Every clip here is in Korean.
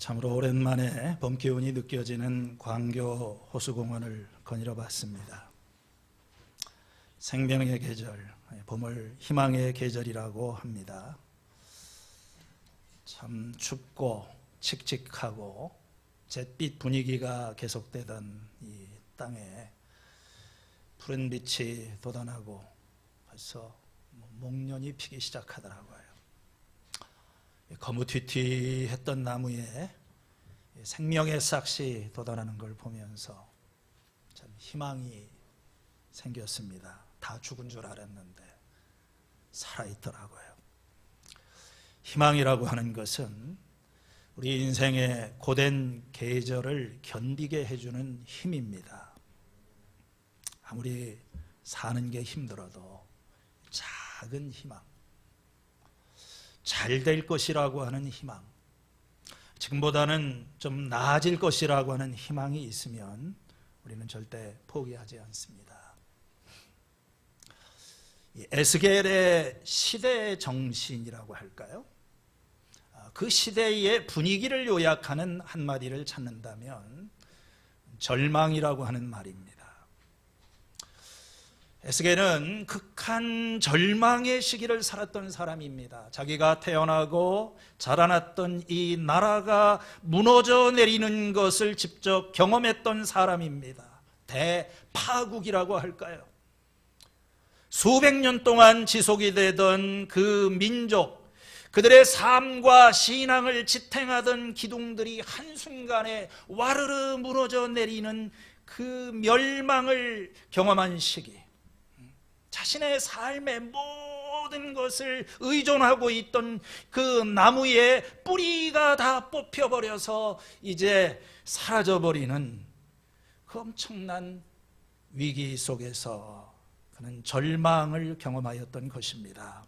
참으로 오랜만에 봄 기운이 느껴지는 광교 호수공원을 거닐어 봤습니다. 생명의 계절, 봄을 희망의 계절이라고 합니다. 참 춥고 칙칙하고 잿빛 분위기가 계속되던 이 땅에 푸른 빛이 돋아나고 벌써 목련이 피기 시작하더라고요. 거무튀튀했던 나무에 생명의 싹이 돋아나는 걸 보면서 참 희망이 생겼습니다. 다 죽은 줄 알았는데 살아있더라고요. 희망이라고 하는 것은 우리 인생의 고된 계절을 견디게 해주는 힘입니다. 아무리 사는 게 힘들어도 작은 희망, 잘 될 것이라고 하는 희망, 지금보다는 좀 나아질 것이라고 하는 희망이 있으면 우리는 절대 포기하지 않습니다. 에스겔의 시대 정신이라고 할까요? 그 시대의 분위기를 요약하는 한마디를 찾는다면 절망이라고 하는 말입니다. 에스겔은 극한 절망의 시기를 살았던 사람입니다. 자기가 태어나고 자라났던 이 나라가 무너져 내리는 것을 직접 경험했던 사람입니다. 대파국이라고 할까요? 수백 년 동안 지속이 되던 그 민족, 그들의 삶과 신앙을 지탱하던 기둥들이 한순간에 와르르 무너져 내리는 그 멸망을 경험한 시기, 자신의 삶의 모든 것을 의존하고 있던 그 나무의 뿌리가 다 뽑혀버려서 이제 사라져버리는 그 엄청난 위기 속에서 그는 절망을 경험하였던 것입니다.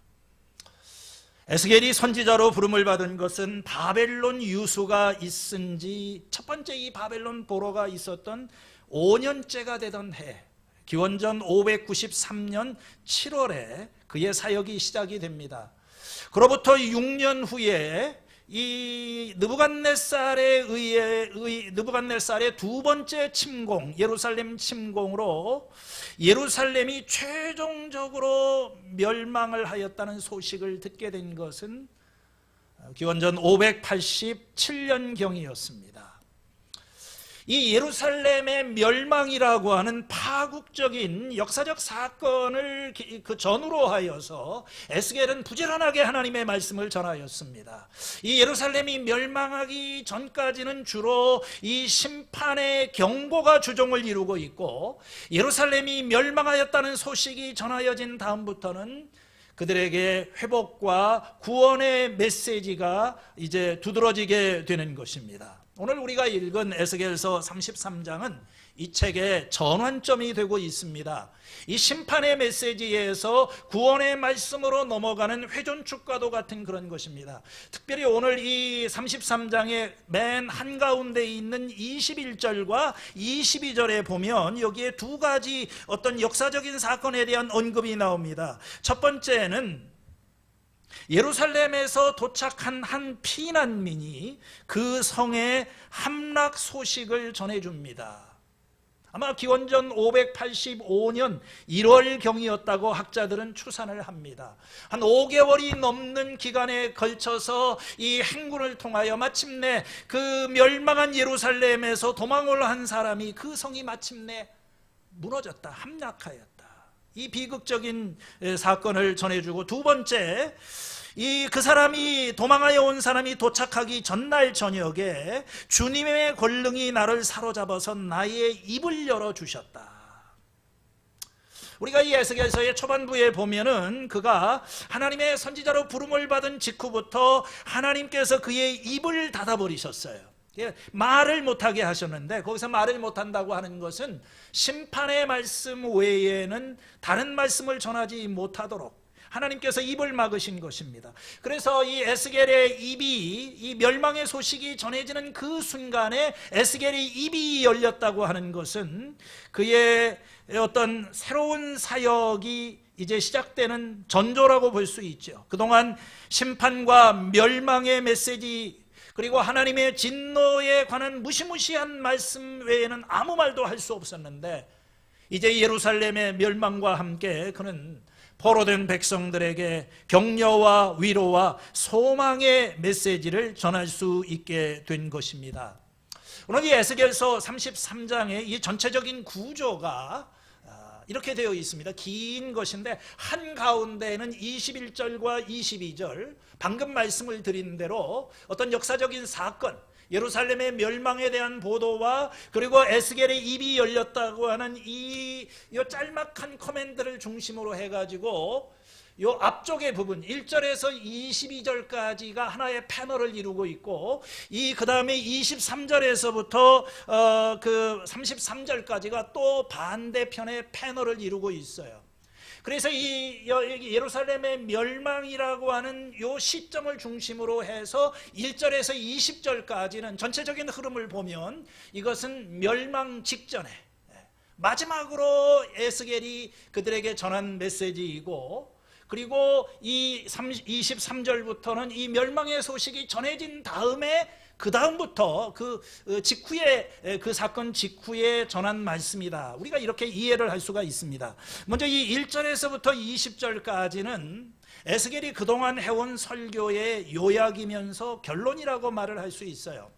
에스겔이 선지자로 부름을 받은 것은 바벨론 유수가 있은 지 첫 번째 이 바벨론 보로가 있었던 5년째가 되던 해, 기원전 593년 7월에 그의 사역이 시작이 됩니다. 그로부터 6년 후에 이 느부갓네살의 두 번째 침공, 예루살렘 침공으로 예루살렘이 최종적으로 멸망을 하였다는 소식을 듣게 된 것은 기원전 587년경이었습니다. 이 예루살렘의 멸망이라고 하는 파국적인 역사적 사건을 그 전후로 하여서 에스겔은 부지런하게 하나님의 말씀을 전하였습니다. 이 예루살렘이 멸망하기 전까지는 주로 이 심판의 경고가 주종을 이루고 있고, 예루살렘이 멸망하였다는 소식이 전하여진 다음부터는 그들에게 회복과 구원의 메시지가 이제 두드러지게 되는 것입니다. 오늘 우리가 읽은 에스겔서 33장은 이 책의 전환점이 되고 있습니다. 이 심판의 메시지에서 구원의 말씀으로 넘어가는 회전축과도 같은 그런 것입니다. 특별히 오늘 이 33장의 맨 한가운데 있는 21절과 22절에 보면 여기에 두 가지 어떤 역사적인 사건에 대한 언급이 나옵니다. 첫 번째는 예루살렘에서 도착한 한 피난민이 그 성의 함락 소식을 전해줍니다. 아마 기원전 585년 1월경이었다고 학자들은 추산을 합니다. 한 5개월이 넘는 기간에 걸쳐서 이 행군을 통하여 마침내 그 멸망한 예루살렘에서 도망을 한 사람이, 그 성이 마침내 무너졌다, 함락하였다. 이 비극적인 사건을 전해주고, 두 번째, 그 사람이 도망하여 온 사람이 도착하기 전날 저녁에 주님의 권능이 나를 사로잡아서 나의 입을 열어주셨다. 우리가 이 에스겔서의 초반부에 보면은 그가 하나님의 선지자로 부름을 받은 직후부터 하나님께서 그의 입을 닫아버리셨어요. 말을 못하게 하셨는데, 거기서 말을 못한다고 하는 것은 심판의 말씀 외에는 다른 말씀을 전하지 못하도록 하나님께서 입을 막으신 것입니다. 그래서 이 에스겔의 입이, 이 멸망의 소식이 전해지는 그 순간에 에스겔의 입이 열렸다고 하는 것은 그의 어떤 새로운 사역이 이제 시작되는 전조라고 볼 수 있죠. 그동안 심판과 멸망의 메시지, 그리고 하나님의 진노에 관한 무시무시한 말씀 외에는 아무 말도 할 수 없었는데 이제 예루살렘의 멸망과 함께 그는 포로된 백성들에게 격려와 위로와 소망의 메시지를 전할 수 있게 된 것입니다. 오늘 이 에스겔서 33장의 이 전체적인 구조가 이렇게 되어 있습니다. 긴 것인데 한가운데에는 21절과 22절, 방금 말씀을 드린 대로 어떤 역사적인 사건, 예루살렘의 멸망에 대한 보도와 그리고 에스겔의 입이 열렸다고 하는 이 짤막한 코멘트를 중심으로 해가지고 이 앞쪽의 부분 1절에서 22절까지가 하나의 패널을 이루고 있고 그 다음에 23절에서부터 그 33절까지가 또 반대편의 패널을 이루고 있어요. 그래서 이 예루살렘의 멸망이라고 하는 이 시점을 중심으로 해서 1절에서 20절까지는 전체적인 흐름을 보면 이것은 멸망 직전에 마지막으로 에스겔이 그들에게 전한 메시지이고, 그리고 이 23절부터는 이 멸망의 소식이 전해진 다음에 그 다음부터 그 직후에, 그 사건 직후에 전한 말씀이다. 우리가 이렇게 이해를 할 수가 있습니다. 먼저 이 1절에서부터 20절까지는 에스겔이 그동안 해온 설교의 요약이면서 결론이라고 말을 할 수 있어요.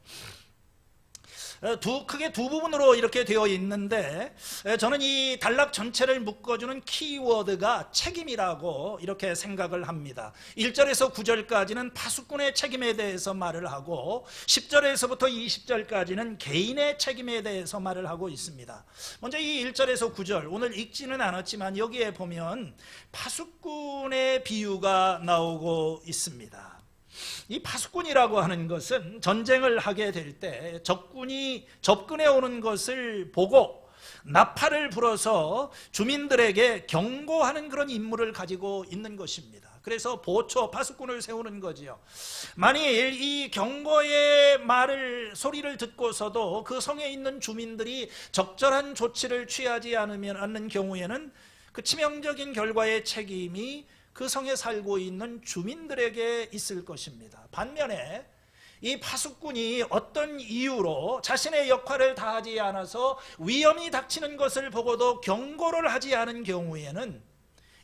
크게 두 부분으로 이렇게 되어 있는데, 저는 이 단락 전체를 묶어주는 키워드가 책임이라고 이렇게 생각을 합니다. 1절에서 9절까지는 파수꾼의 책임에 대해서 말을 하고 10절에서부터 20절까지는 개인의 책임에 대해서 말을 하고 있습니다. 먼저 이 1절에서 9절, 오늘 읽지는 않았지만 여기에 보면 파수꾼의 비유가 나오고 있습니다. 이 파수꾼이라고 하는 것은 전쟁을 하게 될 때 적군이 접근해 오는 것을 보고 나팔을 불어서 주민들에게 경고하는 그런 임무를 가지고 있는 것입니다. 그래서 보초, 파수꾼을 세우는 거지요. 만일 이 경고의 소리를 듣고서도 그 성에 있는 주민들이 적절한 조치를 취하지 않는 경우에는 그 치명적인 결과의 책임이 그 성에 살고 있는 주민들에게 있을 것입니다. 반면에 이 파수꾼이 어떤 이유로 자신의 역할을 다하지 않아서 위험이 닥치는 것을 보고도 경고를 하지 않은 경우에는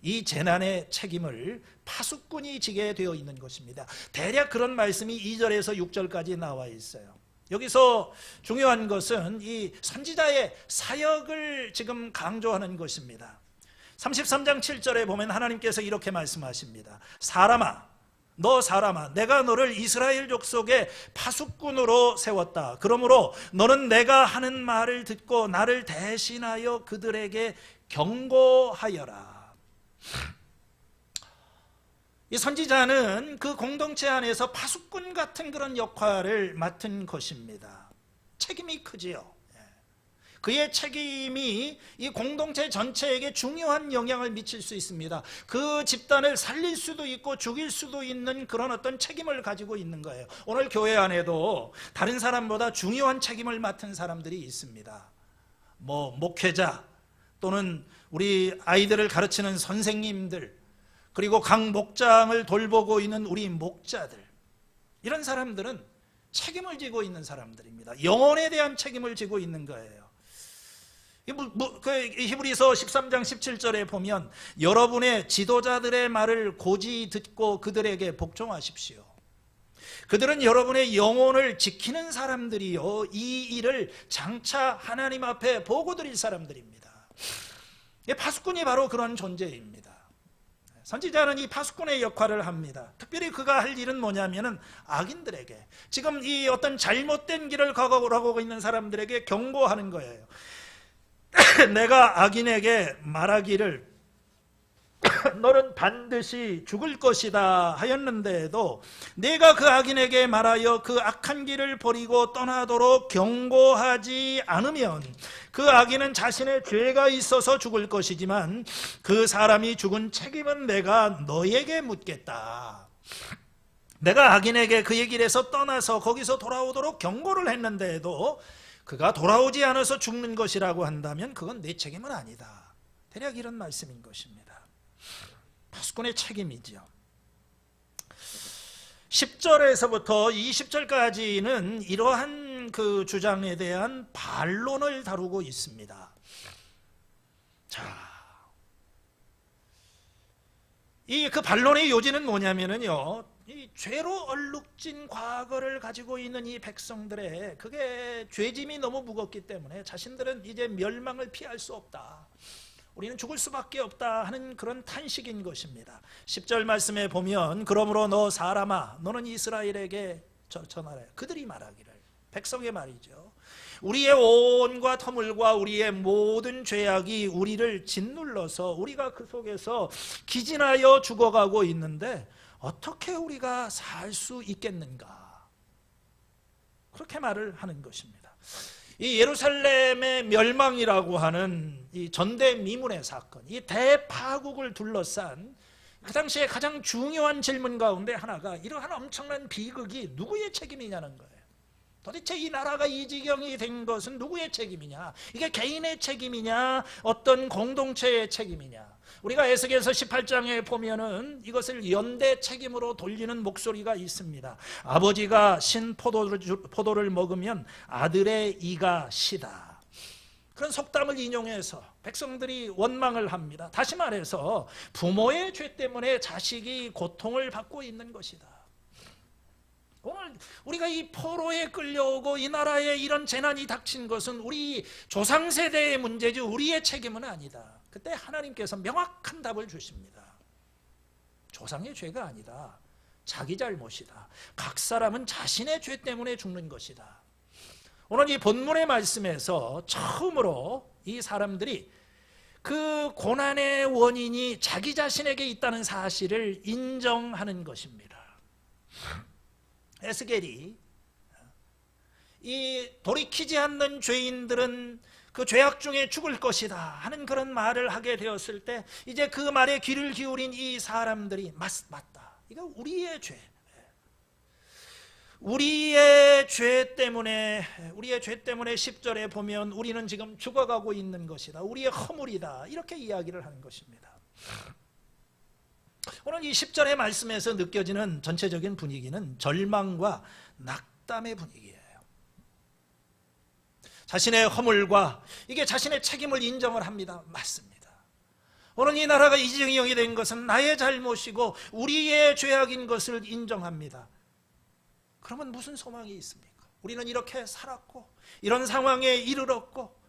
이 재난의 책임을 파수꾼이 지게 되어 있는 것입니다. 대략 그런 말씀이 2절에서 6절까지 나와 있어요. 여기서 중요한 것은 이 선지자의 사역을 지금 강조하는 것입니다. 33장 7절에 보면 하나님께서 이렇게 말씀하십니다. 너 사람아, 내가 너를 이스라엘 족속의 파수꾼으로 세웠다. 그러므로 너는 내가 하는 말을 듣고 나를 대신하여 그들에게 경고하여라. 이 선지자는 그 공동체 안에서 파수꾼 같은 그런 역할을 맡은 것입니다. 책임이 크지요. 그의 책임이 이 공동체 전체에게 중요한 영향을 미칠 수 있습니다. 그 집단을 살릴 수도 있고 죽일 수도 있는 그런 어떤 책임을 가지고 있는 거예요. 오늘 교회 안에도 다른 사람보다 중요한 책임을 맡은 사람들이 있습니다. 목회자 또는 우리 아이들을 가르치는 선생님들, 그리고 각 목장을 돌보고 있는 우리 목자들, 이런 사람들은 책임을 지고 있는 사람들입니다. 영혼에 대한 책임을 지고 있는 거예요. 히브리서 13장 17절에 보면 여러분의 지도자들의 말을 고지 듣고 그들에게 복종하십시오. 그들은 여러분의 영혼을 지키는 사람들이요, 이 일을 장차 하나님 앞에 보고 드릴 사람들입니다. 파수꾼이 바로 그런 존재입니다. 선지자는 이 파수꾼의 역할을 합니다. 특별히 그가 할 일은 뭐냐면은 악인들에게, 지금 이 어떤 잘못된 길을 가고 있는 사람들에게 경고하는 거예요. 내가 악인에게 말하기를 너는 반드시 죽을 것이다 하였는데도 내가 그 악인에게 말하여 그 악한 길을 버리고 떠나도록 경고하지 않으면 그 악인은 자신의 죄가 있어서 죽을 것이지만 그 사람이 죽은 책임은 내가 너에게 묻겠다. 내가 악인에게 그의 길에서 떠나서 거기서 돌아오도록 경고를 했는데도 그가 돌아오지 않아서 죽는 것이라고 한다면 그건 내 책임은 아니다. 대략 이런 말씀인 것입니다. 파수꾼의 책임이지요. 10절에서부터 20절까지는 이러한 그 주장에 대한 반론을 다루고 있습니다. 자, 이 그 반론의 요지는 뭐냐면은요, 이 죄로 얼룩진 과거를 가지고 있는 이 백성들의 그게 죄짐이 너무 무겁기 때문에 자신들은 이제 멸망을 피할 수 없다, 우리는 죽을 수밖에 없다 하는 그런 탄식인 것입니다. 10절 말씀에 보면 그러므로 너 사람아 너는 이스라엘에게 전하라. 그들이 말하기를, 백성의 말이죠. 우리의 온과 터물과 우리의 모든 죄악이 우리를 짓눌러서 우리가 그 속에서 기진하여 죽어가고 있는데 어떻게 우리가 살 수 있겠는가, 그렇게 말을 하는 것입니다. 이 예루살렘의 멸망이라고 하는 이 전대미문의 사건, 이 대파국을 둘러싼 그 당시에 가장 중요한 질문 가운데 하나가 이러한 엄청난 비극이 누구의 책임이냐는 거예요. 도대체 이 나라가 이 지경이 된 것은 누구의 책임이냐? 이게 개인의 책임이냐? 어떤 공동체의 책임이냐? 우리가 에스겔서 18장에 보면은 이것을 연대 책임으로 돌리는 목소리가 있습니다. 아버지가 신 포도를 먹으면 아들의 이가 시다. 그런 속담을 인용해서 백성들이 원망을 합니다. 다시 말해서 부모의 죄 때문에 자식이 고통을 받고 있는 것이다. 오늘 우리가 이 포로에 끌려오고 이 나라에 이런 재난이 닥친 것은 우리 조상세대의 문제지 우리의 책임은 아니다. 그때 하나님께서 명확한 답을 주십니다. 조상의 죄가 아니다, 자기 잘못이다. 각 사람은 자신의 죄 때문에 죽는 것이다. 오늘 이 본문의 말씀에서 처음으로 이 사람들이 그 고난의 원인이 자기 자신에게 있다는 사실을 인정하는 것입니다. 에스겔이 이 돌이키지 않는 죄인들은 그 죄악 중에 죽을 것이다 하는 그런 말을 하게 되었을 때 이제 그 말에 귀를 기울인 이 사람들이 맞다, 이거 우리의 죄, 우리의 죄 때문에 10절에 보면 우리는 지금 죽어가고 있는 것이다, 우리의 허물이다, 이렇게 이야기를 하는 것입니다. 오늘 이 10절의 말씀에서 느껴지는 전체적인 분위기는 절망과 낙담의 분위기예요. 자신의 허물과 이게 자신의 책임을 인정을 합니다. 맞습니다. 오늘 이 나라가 이 지경이 된 것은 나의 잘못이고 우리의 죄악인 것을 인정합니다. 그러면 무슨 소망이 있습니까? 우리는 이렇게 살았고 이런 상황에 이르렀고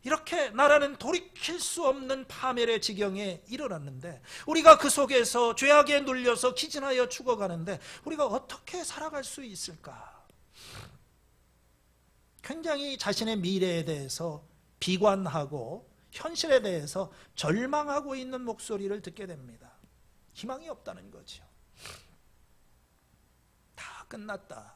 이렇게 나라는 돌이킬 수 없는 파멸의 지경에 이르렀는데 우리가 그 속에서 죄악에 눌려서 기진하여 죽어가는데 우리가 어떻게 살아갈 수 있을까? 굉장히 자신의 미래에 대해서 비관하고 현실에 대해서 절망하고 있는 목소리를 듣게 됩니다. 희망이 없다는 거죠. 다 끝났다.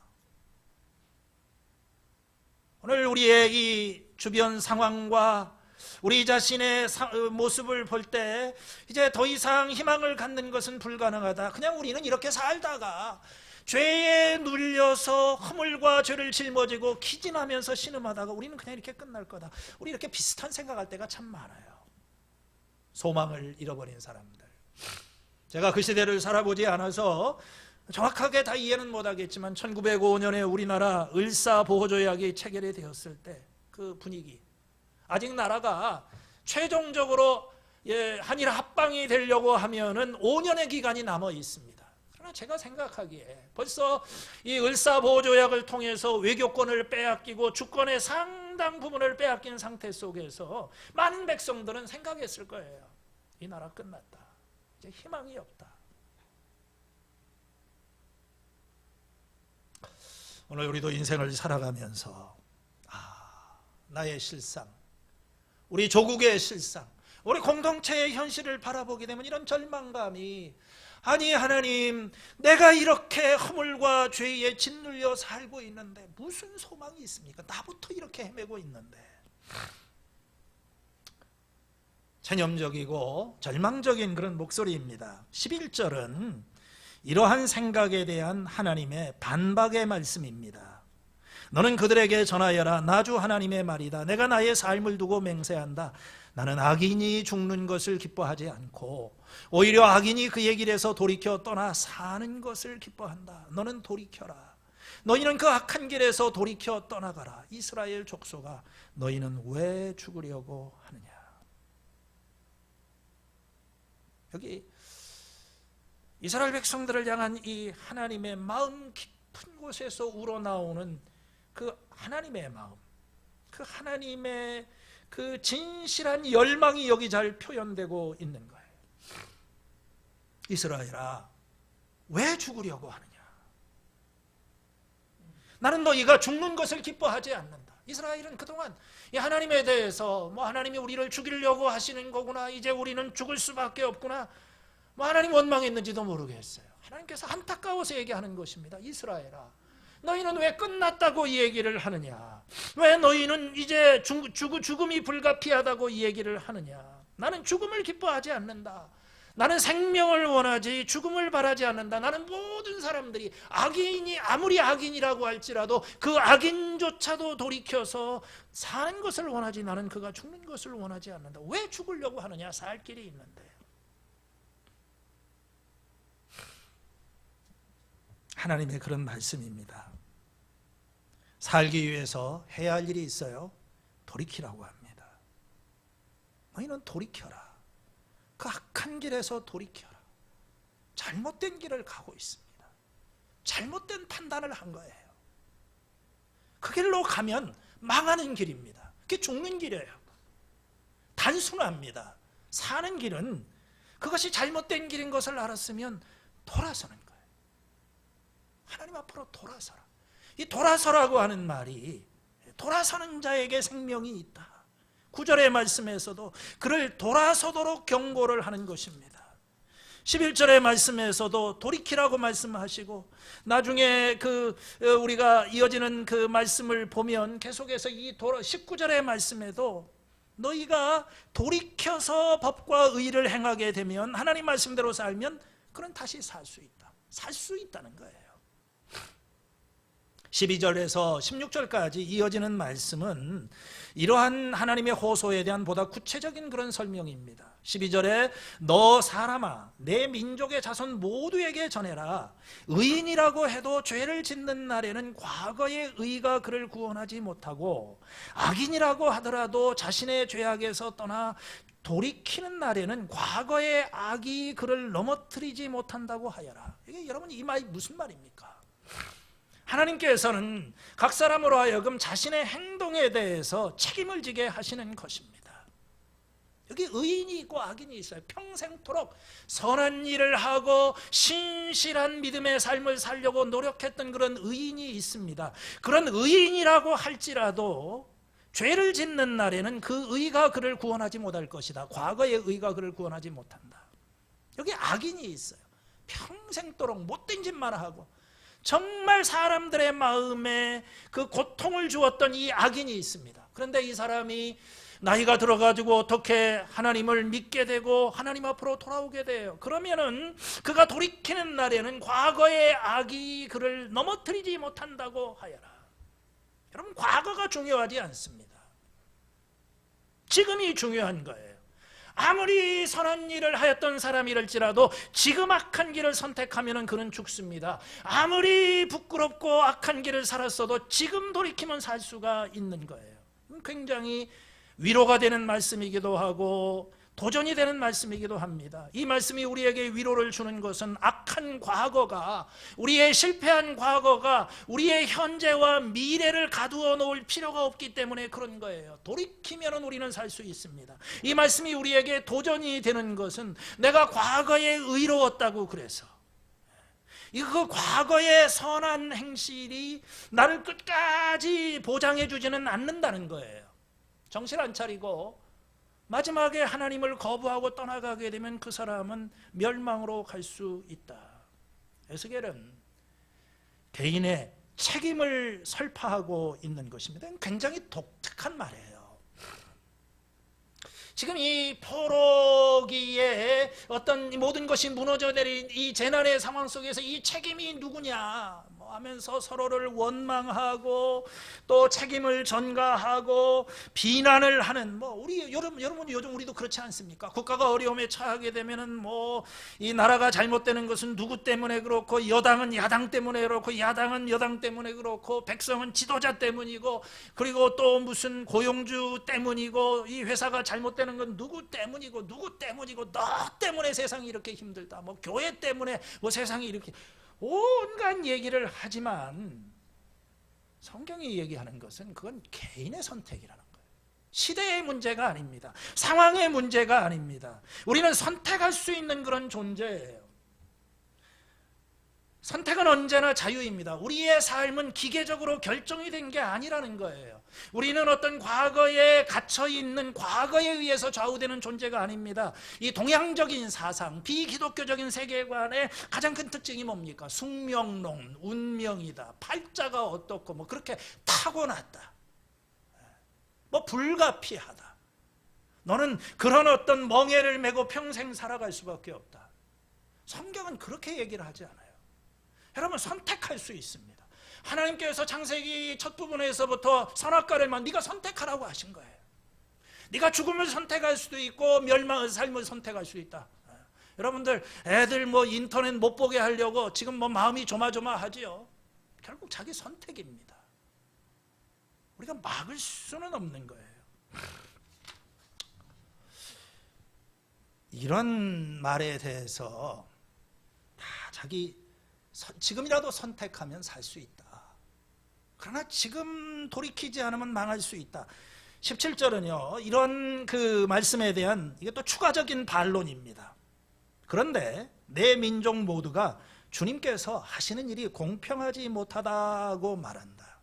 오늘 우리의 이 주변 상황과 우리 자신의 모습을 볼 때 이제 더 이상 희망을 갖는 것은 불가능하다. 그냥 우리는 이렇게 살다가 죄에 눌려서 허물과 죄를 짊어지고 기진하면서 신음하다가 우리는 그냥 이렇게 끝날 거다. 우리 이렇게 비슷한 생각할 때가 참 많아요. 소망을 잃어버린 사람들. 제가 그 시대를 살아보지 않아서 정확하게 다 이해는 못하겠지만 1905년에 우리나라 을사보호조약이 체결이 되었을 때 그 분위기, 아직 나라가 최종적으로 한일 합방이 되려고 하면은 5년의 기간이 남아 있습니다. 그러나 제가 생각하기에 벌써 이 을사보호조약을 통해서 외교권을 빼앗기고 주권의 상당 부분을 빼앗긴 상태 속에서 많은 백성들은 생각했을 거예요. 이 나라 끝났다. 이제 희망이 없다. 오늘 우리도 인생을 살아가면서 나의 실상, 우리 조국의 실상, 우리 공동체의 현실을 바라보게 되면 이런 절망감이, 아니 하나님, 내가 이렇게 허물과 죄에 짓눌려 살고 있는데 무슨 소망이 있습니까? 나부터 이렇게 헤매고 있는데. 체념적이고 절망적인 그런 목소리입니다. 11절은 이러한 생각에 대한 하나님의 반박의 말씀입니다. 너는 그들에게 전하여라. 나 주 하나님의 말이다. 내가 나의 삶을 두고 맹세한다. 나는 악인이 죽는 것을 기뻐하지 않고 오히려 악인이 그의 길에서 돌이켜 떠나 사는 것을 기뻐한다. 너는 돌이켜라. 너희는 그 악한 길에서 돌이켜 떠나가라. 이스라엘 족속아, 너희는 왜 죽으려고 하느냐. 여기 이스라엘 백성들을 향한 이 하나님의 마음 깊은 곳에서 우러나오는 그 하나님의 마음, 그 하나님의 그 진실한 열망이 여기 잘 표현되고 있는 거예요. 이스라엘아, 왜 죽으려고 하느냐. 나는 너희가 죽는 것을 기뻐하지 않는다. 이스라엘은 그동안 이 하나님에 대해서 하나님이 우리를 죽이려고 하시는 거구나, 이제 우리는 죽을 수밖에 없구나, 하나님 원망했는지도 모르겠어요. 하나님께서 안타까워서 얘기하는 것입니다. 이스라엘아, 너희는 왜 끝났다고 이 얘기를 하느냐. 왜 너희는 이제 죽음이 불가피하다고 이 얘기를 하느냐. 나는 죽음을 기뻐하지 않는다. 나는 생명을 원하지 죽음을 바라지 않는다. 나는 모든 사람들이 악인이 아무리 악인이라고 할지라도 그 악인조차도 돌이켜서 사는 것을 원하지 나는 그가 죽는 것을 원하지 않는다. 왜 죽으려고 하느냐. 살 길이 있는데. 하나님의 그런 말씀입니다. 살기 위해서 해야 할 일이 있어요. 돌이키라고 합니다. 너희는 돌이켜라. 그 악한 길에서 돌이켜라. 잘못된 길을 가고 있습니다. 잘못된 판단을 한 거예요. 그 길로 가면 망하는 길입니다. 그게 죽는 길이에요. 단순합니다. 사는 길은 그것이 잘못된 길인 것을 알았으면 돌아서는 거예요. 하나님 앞으로 돌아서라. 이 돌아서라고 하는 말이 돌아서는 자에게 생명이 있다. 9절의 말씀에서도 그를 돌아서도록 경고를 하는 것입니다. 11절의 말씀에서도 돌이키라고 말씀하시고, 나중에 우리가 이어지는 그 말씀을 보면 계속해서 19절의 말씀에도 너희가 돌이켜서 법과 의를 행하게 되면, 하나님 말씀대로 살면 그는 다시 살 수 있다. 살 수 있다는 거예요. 12절에서 16절까지 이어지는 말씀은 이러한 하나님의 호소에 대한 보다 구체적인 그런 설명입니다. 12절에 너 사람아, 내 민족의 자손 모두에게 전해라. 의인이라고 해도 죄를 짓는 날에는 과거의 의가 그를 구원하지 못하고, 악인이라고 하더라도 자신의 죄악에서 떠나 돌이키는 날에는 과거의 악이 그를 넘어뜨리지 못한다고 하여라. 이게 여러분, 이 말이 무슨 말입니까? 하나님께서는 각 사람으로 하여금 자신의 행동에 대해서 책임을 지게 하시는 것입니다. 여기 의인이 있고 악인이 있어요. 평생토록 선한 일을 하고 신실한 믿음의 삶을 살려고 노력했던 그런 의인이 있습니다. 그런 의인이라고 할지라도 죄를 짓는 날에는 그 의가 그를 구원하지 못할 것이다. 과거의 의가 그를 구원하지 못한다. 여기 악인이 있어요. 평생토록 못된 짓만 하고 정말 사람들의 마음에 그 고통을 주었던 이 악인이 있습니다. 그런데 이 사람이 나이가 들어가지고 어떻게 하나님을 믿게 되고 하나님 앞으로 돌아오게 돼요. 그러면은 그가 돌이키는 날에는 과거의 악이 그를 넘어뜨리지 못한다고 하여라. 여러분, 과거가 중요하지 않습니다. 지금이 중요한 거예요. 아무리 선한 일을 하였던 사람이랄지라도 지금 악한 길을 선택하면 그는 죽습니다. 아무리 부끄럽고 악한 길을 살았어도 지금 돌이키면 살 수가 있는 거예요. 굉장히 위로가 되는 말씀이기도 하고 도전이 되는 말씀이기도 합니다. 이 말씀이 우리에게 위로를 주는 것은 악한 과거가, 우리의 실패한 과거가 우리의 현재와 미래를 가두어 놓을 필요가 없기 때문에 그런 거예요. 돌이키면 우리는 살 수 있습니다. 이 말씀이 우리에게 도전이 되는 것은 내가 과거에 의로웠다고 그래서 그 과거의 선한 행실이 나를 끝까지 보장해 주지는 않는다는 거예요. 정신 안 차리고 마지막에 하나님을 거부하고 떠나가게 되면 그 사람은 멸망으로 갈 수 있다. 에스겔은 개인의 책임을 설파하고 있는 것입니다. 굉장히 독특한 말이에요. 지금 이 포로기에 어떤 모든 것이 무너져 내린 이 재난의 상황 속에서 이 책임이 누구냐, 하면서 서로를 원망하고 또 책임을 전가하고 비난을 하는, 우리 여러분 요즘 우리도 그렇지 않습니까? 국가가 어려움에 처하게 되면은 이 나라가 잘못되는 것은 누구 때문에 그렇고, 여당은 야당 때문에 그렇고, 야당은 여당 때문에 그렇고, 백성은 지도자 때문이고, 그리고 또 무슨 고용주 때문이고, 이 회사가 잘못되는 건 누구 때문이고 너 때문에 세상이 이렇게 힘들다, 교회 때문에 세상이 이렇게, 온갖 얘기를 하지만 성경이 얘기하는 것은 그건 개인의 선택이라는 거예요. 시대의 문제가 아닙니다. 상황의 문제가 아닙니다. 우리는 선택할 수 있는 그런 존재예요. 선택은 언제나 자유입니다. 우리의 삶은 기계적으로 결정이 된 게 아니라는 거예요. 우리는 어떤 과거에 갇혀있는, 과거에 의해서 좌우되는 존재가 아닙니다. 이 동양적인 사상, 비기독교적인 세계관의 가장 큰 특징이 뭡니까? 숙명론, 운명이다, 팔자가 어떻고 그렇게 타고났다, 불가피하다, 너는 그런 어떤 멍에를 메고 평생 살아갈 수밖에 없다. 성경은 그렇게 얘기를 하지 않아요. 여러분, 선택할 수 있습니다. 하나님께서 창세기 첫 부분에서부터 선악과를 네가 선택하라고 하신 거예요. 네가 죽음을 선택할 수도 있고 멸망의 삶을 선택할 수 있다. 여러분들, 애들 인터넷 못 보게 하려고 지금 마음이 조마조마하지요. 결국 자기 선택입니다. 우리가 막을 수는 없는 거예요. 이런 말에 대해서 다 지금이라도 선택하면 살 수 있다. 그러나 지금 돌이키지 않으면 망할 수 있다. 17절은요, 이런 그 말씀에 대한 이게 또 추가적인 반론입니다. 그런데 내 민족 모두가 주님께서 하시는 일이 공평하지 못하다고 말한다.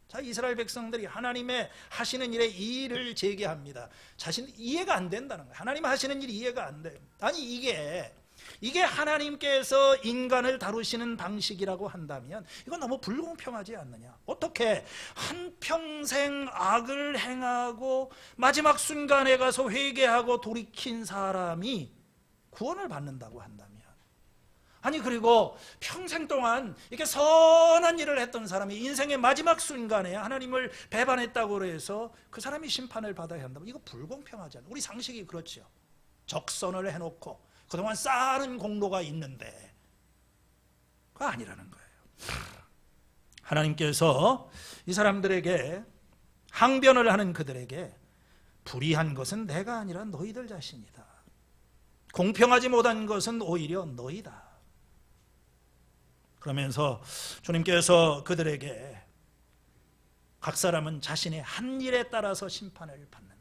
자, 이스라엘 백성들이 하나님의 하시는 일에 이의를 제기합니다. 자신 이해가 안 된다는 거예요. 하나님 하시는 일이 이해가 안 돼요. 아니, 이게 하나님께서 인간을 다루시는 방식이라고 한다면 이건 너무 불공평하지 않느냐. 어떻게 한평생 악을 행하고 마지막 순간에 가서 회개하고 돌이킨 사람이 구원을 받는다고 한다면, 아니, 그리고 평생 동안 이렇게 선한 일을 했던 사람이 인생의 마지막 순간에 하나님을 배반했다고 해서 그 사람이 심판을 받아야 한다면 이거 불공평하지 않아요. 우리 상식이 그렇죠. 적선을 해놓고 그동안 쌓은 공로가 있는데 그거 아니라는 거예요. 하나님께서 이 사람들에게, 항변을 하는 그들에게, 불의한 것은 내가 아니라 너희들 자신이다. 공평하지 못한 것은 오히려 너희다. 그러면서 주님께서 그들에게 각 사람은 자신의 한 일에 따라서 심판을 받는다.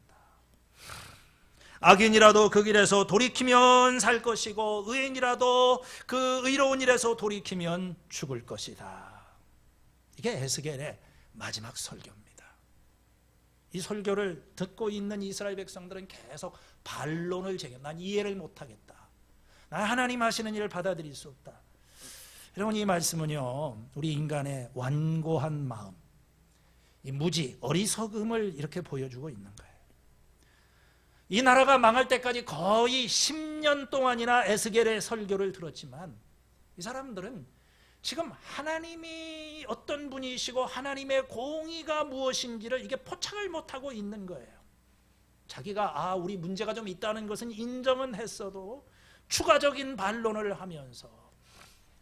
악인이라도 그 길에서 돌이키면 살 것이고 의인이라도 그 의로운 일에서 돌이키면 죽을 것이다. 이게 에스겔의 마지막 설교입니다. 이 설교를 듣고 있는 이스라엘 백성들은 계속 반론을 제기해. 난 이해를 못하겠다. 난 하나님 하시는 일을 받아들일 수 없다. 여러분, 이 말씀은요, 우리 인간의 완고한 마음, 이 무지, 어리석음을 이렇게 보여주고 있는 거예요. 이 나라가 망할 때까지 거의 10년 동안이나 에스겔의 설교를 들었지만 이 사람들은 지금 하나님이 어떤 분이시고 하나님의 공의가 무엇인지를 이게 포착을 못하고 있는 거예요. 자기가 우리 문제가 좀 있다는 것은 인정은 했어도 추가적인 반론을 하면서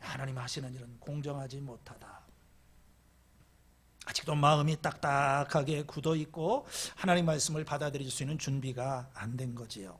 하나님 하시는 일은 공정하지 못하다. 아직도 마음이 딱딱하게 굳어있고 하나님 말씀을 받아들일 수 있는 준비가 안 된 거지요.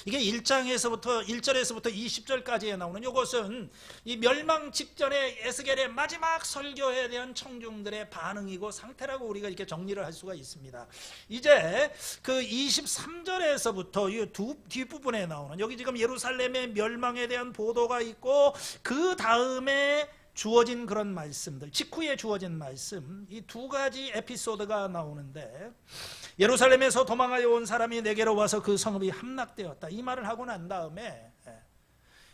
이게 1절에서부터 20절까지에 나오는 이것은 이 멸망 직전의 에스겔의 마지막 설교에 대한 청중들의 반응이고 상태라고 우리가 이렇게 정리를 할 수가 있습니다. 이제 그 23절에서부터 이 뒷부분에 나오는, 여기 지금 예루살렘의 멸망에 대한 보도가 있고 그 다음에 주어진 그런 말씀들, 직후에 주어진 말씀, 이 두 가지 에피소드가 나오는데, 예루살렘에서 도망하여 온 사람이 내게로 와서 그 성읍이 함락되었다, 이 말을 하고 난 다음에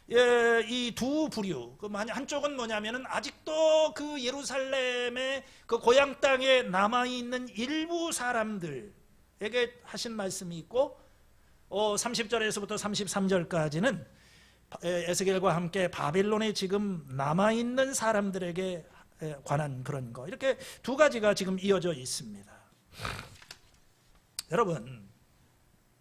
이 두 부류, 한쪽은 뭐냐면은 아직도 그 예루살렘의 그 고향 땅에 남아있는 일부 사람들에게 하신 말씀이 있고, 30절에서부터 33절까지는 에스겔과 함께 바벨론에 지금 남아있는 사람들에게 관한 그런 거, 이렇게 두 가지가 지금 이어져 있습니다. 여러분,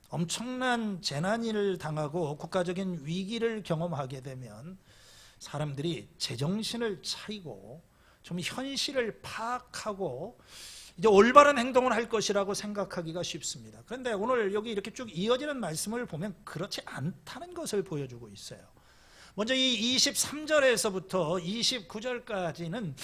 엄청난 재난을 당하고 국가적인 위기를 경험하게 되면 사람들이 제정신을 차리고 좀 현실을 파악하고 이제 올바른 행동을 할 것이라고 생각하기가 쉽습니다. 그런데 오늘 여기 이렇게 쭉 이어지는 말씀을 보면 그렇지 않다는 것을 보여주고 있어요. 먼저 이 23절에서부터 29절까지는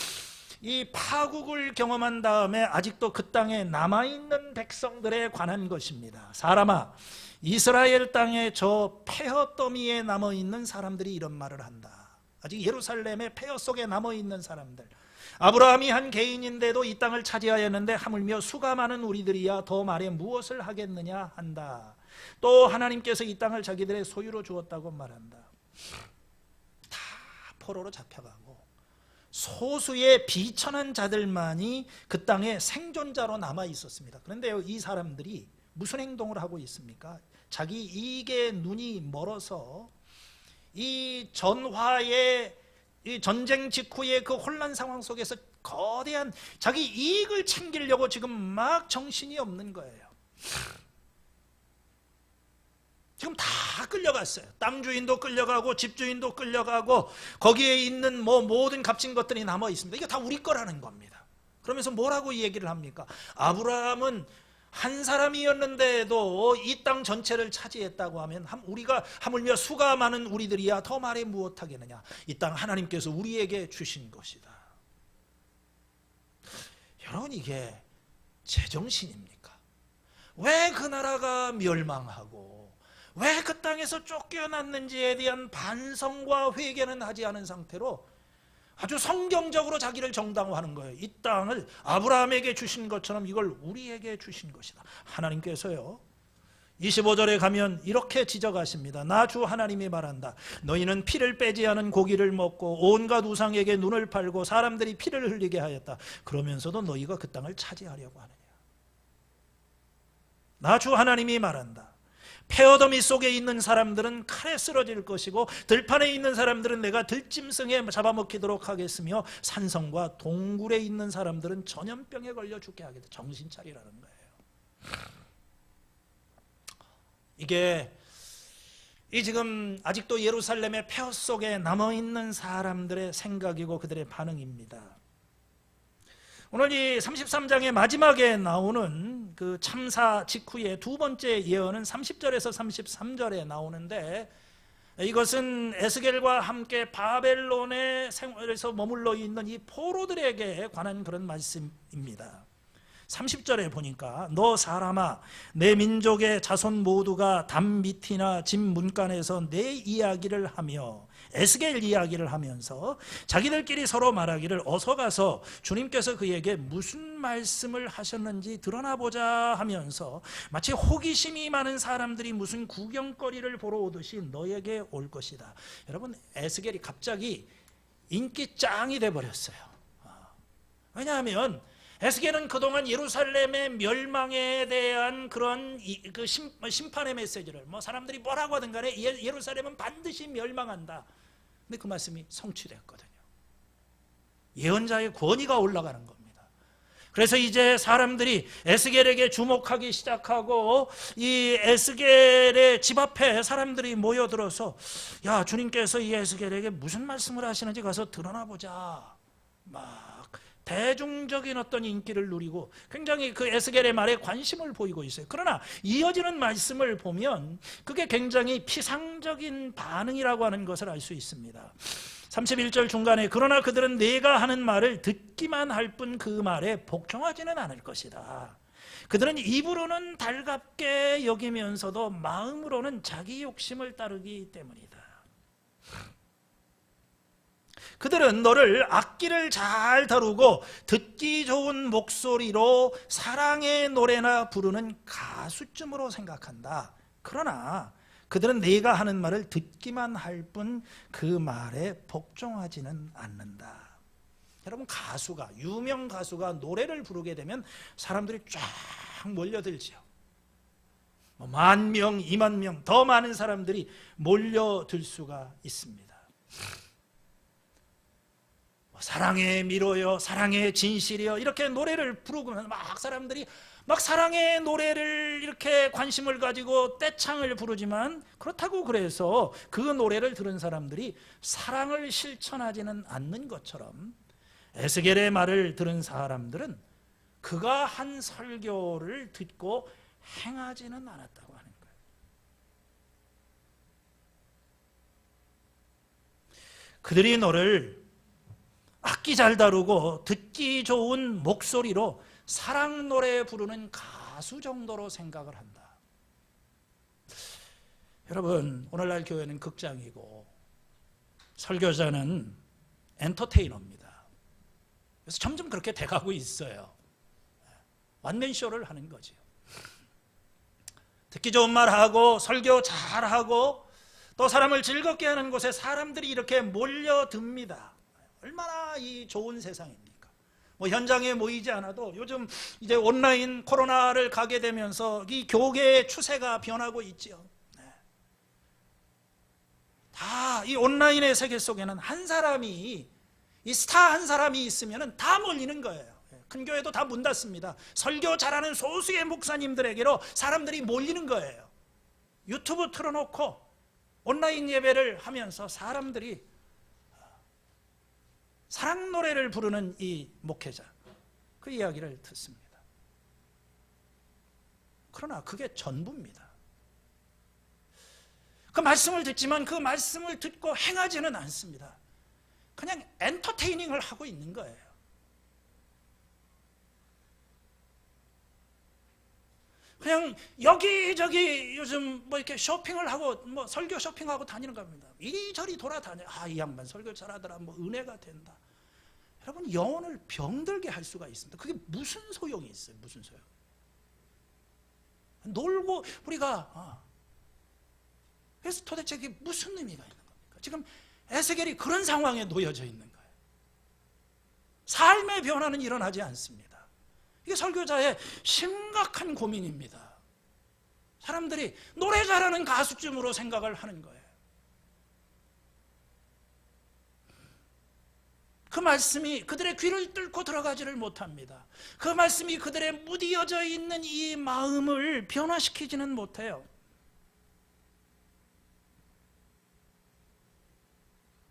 이 파국을 경험한 다음에 아직도 그 땅에 남아있는 백성들에 관한 것입니다. 사람아, 이스라엘 땅에 저 폐허 더미에 남아있는 사람들이 이런 말을 한다. 아직 예루살렘의 폐허 속에 남아있는 사람들, 아브라함이 한 개인인데도 이 땅을 차지하였는데 하물며 수가 많은 우리들이야 더 말해 무엇을 하겠느냐 한다. 또 하나님께서 이 땅을 자기들의 소유로 주었다고 말한다. 다 포로로 잡혀가고 소수의 비천한 자들만이 그 땅에 생존자로 남아 있었습니다. 그런데 이 사람들이 무슨 행동을 하고 있습니까? 자기 이익에 눈이 멀어서 이 전화의 이 전쟁 직후의 그 혼란 상황 속에서 거대한 자기 이익을 챙기려고 지금 막 정신이 없는 거예요. 지금 다 끌려갔어요. 땅 주인도 끌려가고 집주인도 끌려가고 거기에 있는 모든 값진 것들이 남아 있습니다. 이게 다 우리 거라는 겁니다. 그러면서 뭐라고 이 얘기를 합니까? 아브라함은 한 사람이었는데도 이 땅 전체를 차지했다고 하면 우리가 하물며 수가 많은 우리들이야 더 말해 무엇하겠느냐. 이 땅 하나님께서 우리에게 주신 것이다. 여러분, 이게 제정신입니까? 왜 그 나라가 멸망하고 왜 그 땅에서 쫓겨났는지에 대한 반성과 회개는 하지 않은 상태로 아주 성경적으로 자기를 정당화하는 거예요. 이 땅을 아브라함에게 주신 것처럼 이걸 우리에게 주신 것이다. 하나님께서요 25절에 가면 이렇게 지적하십니다. 나 주 하나님이 말한다. 너희는 피를 빼지 않은 고기를 먹고 온갖 우상에게 눈을 팔고 사람들이 피를 흘리게 하였다. 그러면서도 너희가 그 땅을 차지하려고 하느냐. 나 주 하나님이 말한다. 폐허더미 속에 있는 사람들은 칼에 쓰러질 것이고 들판에 있는 사람들은 내가 들짐승에 잡아먹히도록 하겠으며 산성과 동굴에 있는 사람들은 전염병에 걸려 죽게 하겠다. 정신 차리라는 거예요. 이게 지금 아직도 예루살렘의 폐허 속에 남아있는 사람들의 생각이고 그들의 반응입니다. 오늘 이 33장의 마지막에 나오는 그 참사 직후의 두 번째 예언은 30절에서 33절에 나오는데, 이것은 에스겔과 함께 바벨론의 생활에서 머물러 있는 이 포로들에게 관한 그런 말씀입니다. 30절에 보니까 너 사람아, 내 민족의 자손 모두가 담 밑이나 집 문간에서 내 이야기를 하며 에스겔 이야기를 하면서 자기들끼리 서로 말하기를 어서 가서 주님께서 그에게 무슨 말씀을 하셨는지 드러나보자 하면서 마치 호기심이 많은 사람들이 무슨 구경거리를 보러 오듯이 너에게 올 것이다. 여러분, 에스겔이 갑자기 인기짱이 돼버렸어요. 왜냐하면 에스겔은 그동안 예루살렘의 멸망에 대한 그런 그 심판의 메시지를 사람들이 뭐라고 하든 간에 예루살렘은 반드시 멸망한다. 근데 그 말씀이 성취됐거든요. 예언자의 권위가 올라가는 겁니다. 그래서 이제 사람들이 에스겔에게 주목하기 시작하고 이 에스겔의 집 앞에 사람들이 모여들어서 야, 주님께서 이 에스겔에게 무슨 말씀을 하시는지 가서 드러나보자. 막 대중적인 어떤 인기를 누리고 굉장히 그 에스겔의 말에 관심을 보이고 있어요. 그러나 이어지는 말씀을 보면 그게 굉장히 피상적인 반응이라고 하는 것을 알 수 있습니다. 31절 중간에 그러나 그들은 내가 하는 말을 듣기만 할 뿐 그 말에 복종하지는 않을 것이다. 그들은 입으로는 달갑게 여기면서도 마음으로는 자기 욕심을 따르기 때문이다. 그들은 너를 악기를 잘 다루고 듣기 좋은 목소리로 사랑의 노래나 부르는 가수쯤으로 생각한다. 그러나 그들은 네가 하는 말을 듣기만 할 뿐 그 말에 복종하지는 않는다. 여러분, 유명 가수가 노래를 부르게 되면 사람들이 쫙 몰려들죠. 10,000명, 20,000명 더 많은 사람들이 몰려들 수가 있습니다. 사랑의 미로여, 사랑의 진실이여, 이렇게 노래를 부르면 막 사람들이 막 사랑의 노래를 이렇게 관심을 가지고 떼창을 부르지만, 그렇다고 그래서 그 노래를 들은 사람들이 사랑을 실천하지는 않는 것처럼 에스겔의 말을 들은 사람들은 그가 한 설교를 듣고 행하지는 않았다고 하는 거예요. 그들이 너를 악기 잘 다루고 듣기 좋은 목소리로 사랑 노래 부르는 가수 정도로 생각을 한다. 여러분, 오늘날 교회는 극장이고 설교자는 엔터테이너입니다. 그래서 점점 그렇게 돼가고 있어요. 완맨쇼를 하는 거죠. 듣기 좋은 말하고 설교 잘하고 또 사람을 즐겁게 하는 곳에 사람들이 이렇게 몰려듭니다. 얼마나 이 좋은 세상입니까? 뭐 현장에 모이지 않아도 요즘 이제 온라인 코로나를 가게 되면서 이 교계의 추세가 변하고 있지요. 다 이 온라인의 세계 속에는 한 사람이, 이 스타 한 사람이 있으면 다 몰리는 거예요. 큰 교회도 다 문 닫습니다. 설교 잘하는 소수의 목사님들에게로 사람들이 몰리는 거예요. 유튜브 틀어놓고 온라인 예배를 하면서 사람들이 사랑 노래를 부르는 이 목회자, 그 이야기를 듣습니다. 그러나 그게 전부입니다. 그 말씀을 듣지만 그 말씀을 듣고 행하지는 않습니다. 그냥 엔터테이닝을 하고 있는 거예요. 그냥 여기저기 요즘 뭐 이렇게 쇼핑을 하고 뭐 설교 쇼핑하고 다니는 겁니다. 이리저리 돌아다녀. 아, 이 양반 설교 잘하더라. 뭐 은혜가 된다. 여러분, 영혼을 병들게 할 수가 있습니다. 그게 무슨 소용이 있어요? 무슨 소용? 놀고 우리가 그래서 도대체 이게 무슨 의미가 있는 겁니까? 지금 에스겔이 그런 상황에 놓여져 있는 거예요. 삶의 변화는 일어나지 않습니다. 이게 설교자의 심각한 고민입니다. 사람들이 노래 잘하는 가수쯤으로 생각을 하는 거예요. 그 말씀이 그들의 귀를 뚫고 들어가지를 못합니다. 그 말씀이 그들의 무디어져 있는 이 마음을 변화시키지는 못해요.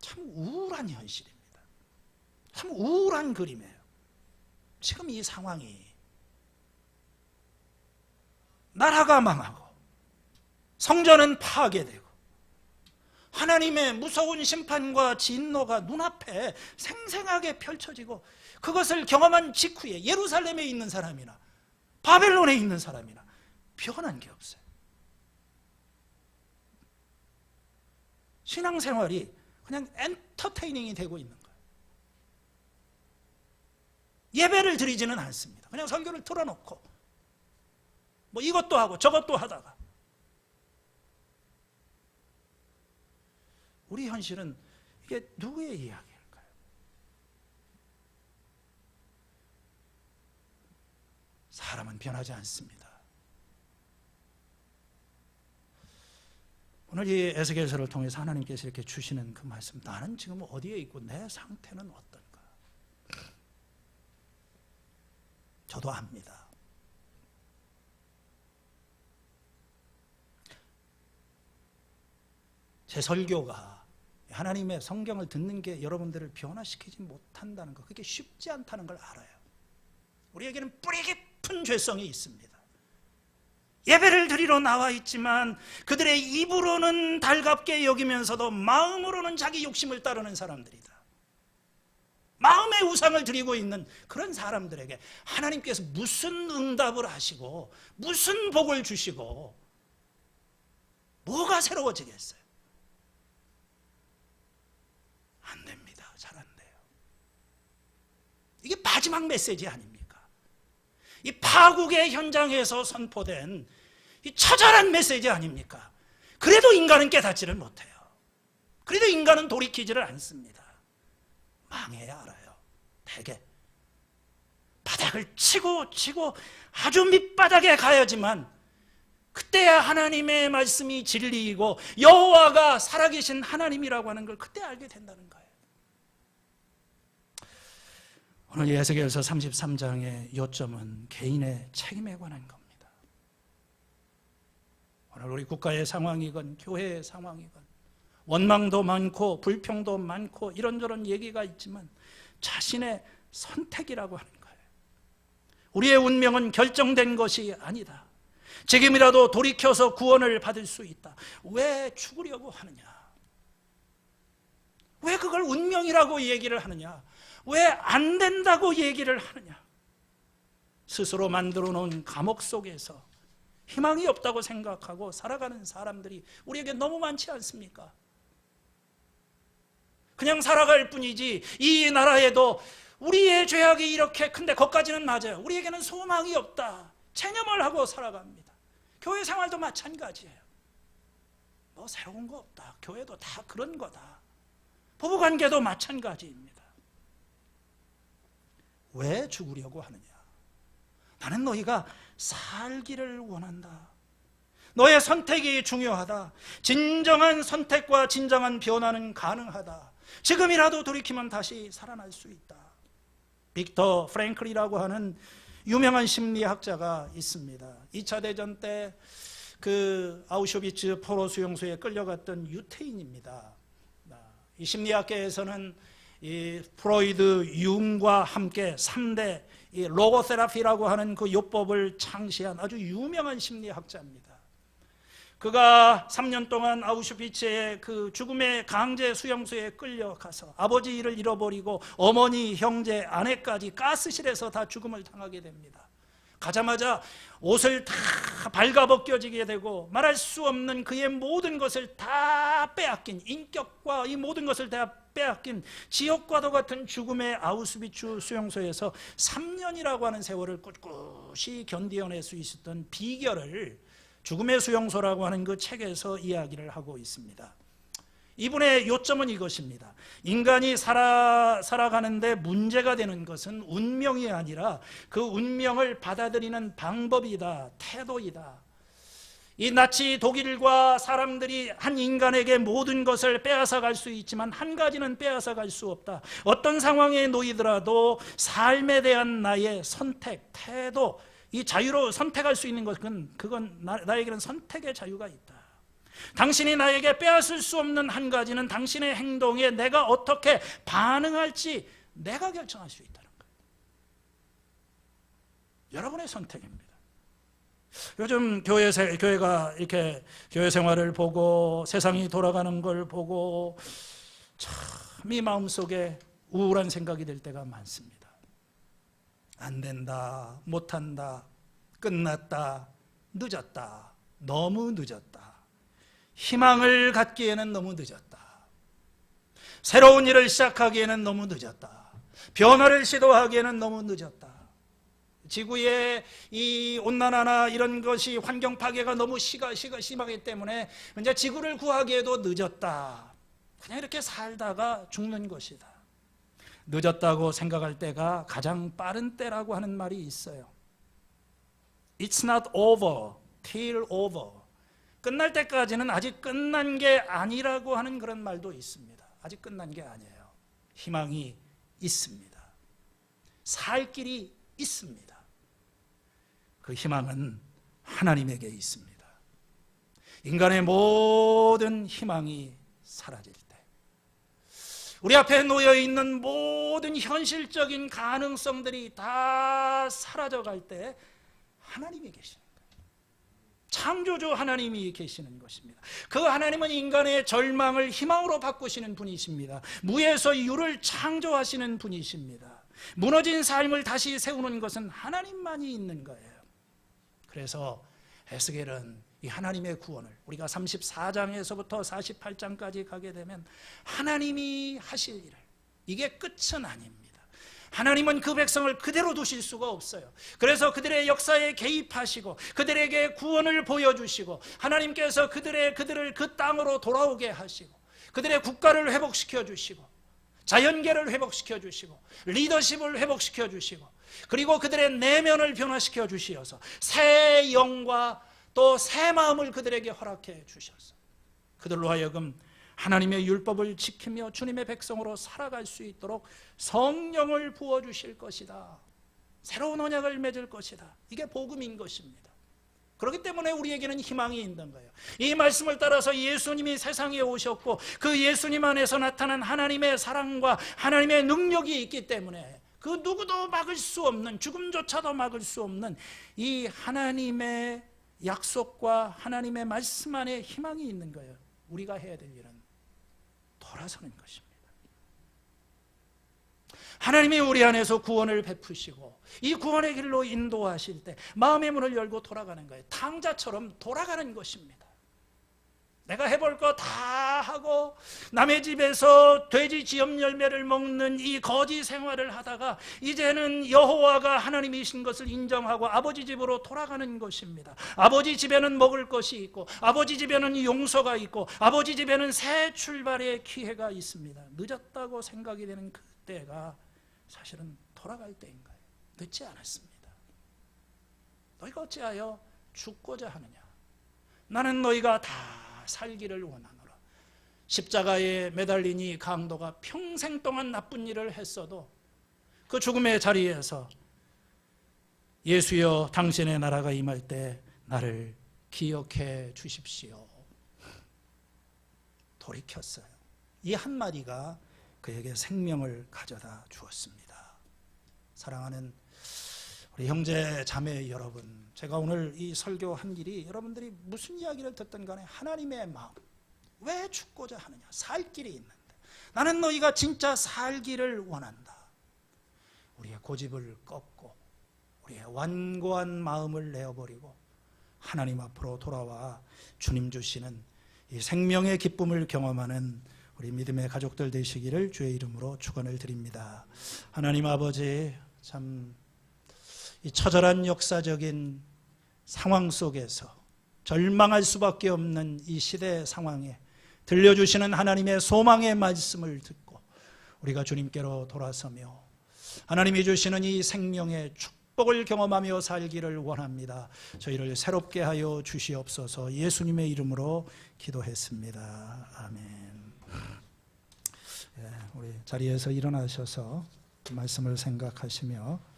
참 우울한 현실입니다. 참 우울한 그림이에요. 지금 이 상황이 나라가 망하고 성전은 파괴되고 하나님의 무서운 심판과 진노가 눈앞에 생생하게 펼쳐지고, 그것을 경험한 직후에 예루살렘에 있는 사람이나 바벨론에 있는 사람이나 변한 게 없어요. 신앙생활이 그냥 엔터테이닝이 되고 있는 거예요. 예배를 드리지는 않습니다. 그냥 설교를 틀어놓고 뭐 이것도 하고 저것도 하다가, 우리 현실은 이게 누구의 이야기일까요? 사람은 변하지 않습니다. 오늘 이 에스겔서를 통해서 하나님께서 이렇게 주시는 그 말씀, 나는 지금 어디에 있고 내 상태는 어떤가? 저도 압니다. 제 설교가, 하나님의 성경을 듣는 게 여러분들을 변화시키지 못한다는 것, 그게 쉽지 않다는 걸 알아요. 우리에게는 뿌리 깊은 죄성이 있습니다. 예배를 드리러 나와 있지만 그들의 입으로는 달갑게 여기면서도 마음으로는 자기 욕심을 따르는 사람들이다. 마음의 우상을 드리고 있는 그런 사람들에게 하나님께서 무슨 응답을 하시고 무슨 복을 주시고 뭐가 새로워지겠어요? 안 됩니다. 잘 안 돼요. 이게 마지막 메시지 아닙니까? 이 파국의 현장에서 선포된 이 처절한 메시지 아닙니까? 그래도 인간은 깨닫지를 못해요. 그래도 인간은 돌이키지를 않습니다. 망해야 알아요. 대개 바닥을 치고 아주 밑바닥에 가야지만 그때야 하나님의 말씀이 진리이고 여호와가 살아계신 하나님이라고 하는 걸 그때 알게 된다는 거예요. 오늘 에스겔서 33장의 요점은 개인의 책임에 관한 겁니다. 오늘 우리 국가의 상황이건 교회의 상황이건 원망도 많고 불평도 많고 이런저런 얘기가 있지만 자신의 선택이라고 하는 거예요. 우리의 운명은 결정된 것이 아니다. 지금이라도 돌이켜서 구원을 받을 수 있다. 왜 죽으려고 하느냐? 왜 그걸 운명이라고 얘기를 하느냐? 왜 안 된다고 얘기를 하느냐? 스스로 만들어 놓은 감옥 속에서 희망이 없다고 생각하고 살아가는 사람들이 우리에게 너무 많지 않습니까? 그냥 살아갈 뿐이지 이 나라에도 우리의 죄악이 이렇게 큰데 거기까지는 맞아요. 우리에게는 소망이 없다. 체념을 하고 살아갑니다. 교회 생활도 마찬가지예요. 뭐 새로운 거 없다. 교회도 다 그런 거다. 부부관계도 마찬가지입니다. 왜 죽으려고 하느냐? 나는 너희가 살기를 원한다. 너의 선택이 중요하다. 진정한 선택과 진정한 변화는 가능하다. 지금이라도 돌이키면 다시 살아날 수 있다. 빅터 프랭클이라고 하는 유명한 심리학자가 있습니다. 2차 대전 때 그 아우슈비츠 포로 수용소에 끌려갔던 유태인입니다. 이 심리학계에서는 이 프로이드, 융과 함께 3대 이 로고테라피라고 하는 그 요법을 창시한 아주 유명한 심리학자입니다. 그가 3년 동안 아우슈비츠의 그 죽음의 강제 수용소에 끌려가서 아버지를 잃어버리고 어머니, 형제, 아내까지 가스실에서 다 죽음을 당하게 됩니다. 가자마자 옷을 다 발가벗겨지게 되고 말할 수 없는 그의 모든 것을 다 빼앗긴, 인격과 이 모든 것을 다 빼앗긴 지옥과도 같은 죽음의 아우슈비츠 수용소에서 3년이라고 하는 세월을 꿋꿋이 견디어낼 수 있었던 비결을 죽음의 수용소라고 하는 그 책에서 이야기를 하고 있습니다. 이분의 요점은 이것입니다. 인간이 살아가는데 문제가 되는 것은 운명이 아니라 그 운명을 받아들이는 방법이다, 태도이다. 이 나치 독일과 사람들이 한 인간에게 모든 것을 빼앗아 갈 수 있지만 한 가지는 빼앗아 갈 수 없다. 어떤 상황에 놓이더라도 삶에 대한 나의 선택, 태도, 이 자유로 선택할 수 있는 것은 그건 나에게는 선택의 자유가 있다. 당신이 나에게 빼앗을 수 없는 한 가지는 당신의 행동에 내가 어떻게 반응할지 내가 결정할 수 있다는 거예요. 여러분의 선택입니다. 요즘 교회가 이렇게 교회 생활을 보고 세상이 돌아가는 걸 보고 참 이 마음속에 우울한 생각이 들 때가 많습니다. 안 된다, 못한다, 끝났다, 늦었다, 너무 늦었다. 희망을 갖기에는 너무 늦었다. 새로운 일을 시작하기에는 너무 늦었다. 변화를 시도하기에는 너무 늦었다. 지구의 이 온난화나 이런 것이 환경 파괴가 너무 심하기 때문에 이제 지구를 구하기에도 늦었다. 그냥 이렇게 살다가 죽는 것이다. 늦었다고 생각할 때가 가장 빠른 때라고 하는 말이 있어요. It's not over till over. 끝날 때까지는 아직 끝난 게 아니라고 하는 그런 말도 있습니다. 아직 끝난 게 아니에요. 희망이 있습니다. 살 길이 있습니다. 그 희망은 하나님에게 있습니다. 인간의 모든 희망이 사라질 때, 우리 앞에 놓여 있는 모든 현실적인 가능성들이 다 사라져갈 때 하나님이 계시는 거예요. 창조주 하나님이 계시는 것입니다. 그 하나님은 인간의 절망을 희망으로 바꾸시는 분이십니다. 무에서 유를 창조하시는 분이십니다. 무너진 삶을 다시 세우는 것은 하나님만이 있는 거예요. 그래서 에스겔은 이 하나님의 구원을 우리가 34장에서부터 48장까지 가게 되면 하나님이 하실 일을, 이게 끝은 아닙니다. 하나님은 그 백성을 그대로 두실 수가 없어요. 그래서 그들의 역사에 개입하시고 그들에게 구원을 보여주시고 하나님께서 그들을 그 땅으로 돌아오게 하시고 그들의 국가를 회복시켜 주시고 자연계를 회복시켜 주시고 리더십을 회복시켜 주시고 그리고 그들의 내면을 변화시켜 주시어서 새 영과 또 새 마음을 그들에게 허락해 주셔서 그들로 하여금 하나님의 율법을 지키며 주님의 백성으로 살아갈 수 있도록 성령을 부어주실 것이다. 새로운 언약을 맺을 것이다. 이게 복음인 것입니다. 그렇기 때문에 우리에게는 희망이 있는 거예요. 이 말씀을 따라서 예수님이 세상에 오셨고 그 예수님 안에서 나타난 하나님의 사랑과 하나님의 능력이 있기 때문에 그 누구도 막을 수 없는, 죽음조차도 막을 수 없는 이 하나님의 약속과 하나님의 말씀 안에 희망이 있는 거예요. 우리가 해야 될 일은 돌아서는 것입니다. 하나님이 우리 안에서 구원을 베푸시고 이 구원의 길로 인도하실 때 마음의 문을 열고 돌아가는 거예요. 탕자처럼 돌아가는 것입니다. 내가 해볼 거 다 하고 남의 집에서 돼지 지엽 열매를 먹는 이 거지 생활을 하다가 이제는 여호와가 하나님이신 것을 인정하고 아버지 집으로 돌아가는 것입니다. 아버지 집에는 먹을 것이 있고 아버지 집에는 용서가 있고 아버지 집에는 새 출발의 기회가 있습니다. 늦었다고 생각이 되는 그때가 사실은 돌아갈 때인 거예요. 늦지 않았습니다. 너희가 어찌하여 죽고자 하느냐? 나는 너희가 다 살기를 원하노라. 십자가에 매달린 이 강도가 평생 동안 나쁜 일을 했어도 그 죽음의 자리에서 예수여 당신의 나라가 임할 때 나를 기억해 주십시오. 돌이켰어요. 이 한마디가 그에게 생명을 가져다 주었습니다. 사랑하는 우리 형제 자매 여러분, 제가 오늘 이 설교한 길이 여러분들이 무슨 이야기를 듣든 간에 하나님의 마음, 왜 죽고자 하느냐? 살 길이 있는데 나는 너희가 진짜 살기를 원한다. 우리의 고집을 꺾고 우리의 완고한 마음을 내어버리고 하나님 앞으로 돌아와 주님 주시는 이 생명의 기쁨을 경험하는 우리 믿음의 가족들 되시기를 주의 이름으로 축원을 드립니다. 하나님 아버지, 참 이 처절한 역사적인 상황 속에서 절망할 수밖에 없는 이 시대 상황에 들려주시는 하나님의 소망의 말씀을 듣고 우리가 주님께로 돌아서며 하나님이 주시는 이 생명의 축복을 경험하며 살기를 원합니다. 저희를 새롭게 하여 주시옵소서. 예수님의 이름으로 기도했습니다. 아멘. 우리 자리에서 일어나셔서 말씀을 생각하시며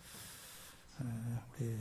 우리